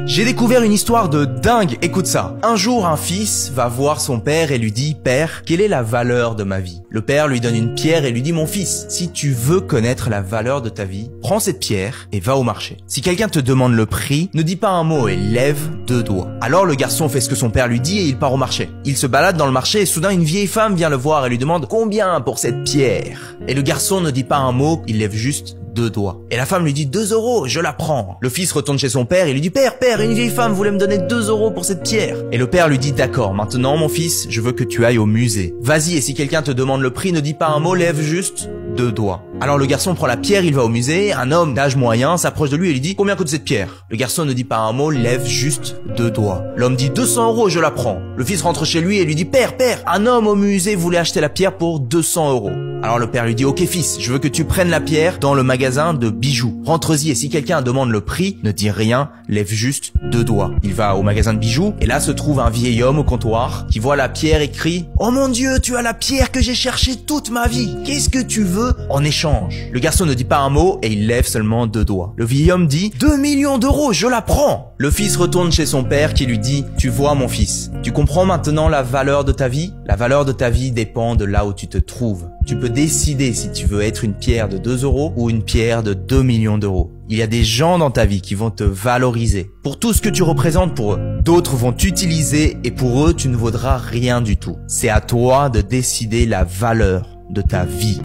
J'ai découvert une histoire de dingue, écoute ça. Un jour, un fils va voir son père et lui dit « Père, quelle est la valeur de ma vie ?» Le père lui donne une pierre et lui dit « Mon fils, si tu veux connaître la valeur de ta vie, prends cette pierre et va au marché. Si quelqu'un te demande le prix, ne dis pas un mot et lève 2 doigts. » Alors le garçon fait ce que son père lui dit et il part au marché. Il se balade dans le marché et soudain une vieille femme vient le voir et lui demande « Combien pour cette pierre ?» Et le garçon ne dit pas un mot, il lève juste 2 doigts. Et la femme lui dit 2 €, je la prends. Le fils retourne chez son père et lui dit père, une vieille femme voulait me donner 2 € pour cette pierre. Et le père lui dit d'accord, maintenant mon fils, je veux que tu ailles au musée. Vas-y et si quelqu'un te demande le prix, ne dis pas un mot, lève juste 2 doigts. Alors le garçon prend la pierre, il va au musée, un homme d'âge moyen s'approche de lui et lui dit combien coûte cette pierre? Le garçon ne dit pas un mot, lève juste 2 doigts. L'homme dit 200 €, je la prends. Le fils rentre chez lui et lui dit père, un homme au musée voulait acheter la pierre pour 200 €. Alors le père lui dit ok fils, je veux que tu prennes la pierre dans le magasin de bijoux. Rentre-y et si quelqu'un demande le prix, ne dis rien, lève juste 2 doigts. Il va au magasin de bijoux et là se trouve un vieil homme au comptoir qui voit la pierre et crie oh mon Dieu, tu as la pierre que j'ai cherchée toute ma vie. Qu'est-ce que tu veux en échange? Le garçon ne dit pas un mot et il lève seulement 2 doigts. Le vieil homme dit 2 millions d'euros, je la prends. Le fils retourne chez son père qui lui dit tu vois mon fils, tu comprends maintenant la valeur de ta vie? La valeur de ta vie dépend de là où tu te trouves. Tu peux décider si tu veux être une pierre de 2 € ou une pierre de 2 millions d'euros. Il y a des gens dans ta vie qui vont te valoriser pour tout ce que tu représentes pour eux. D'autres vont t'utiliser et pour eux, tu ne vaudras rien du tout. C'est à toi de décider la valeur de ta vie.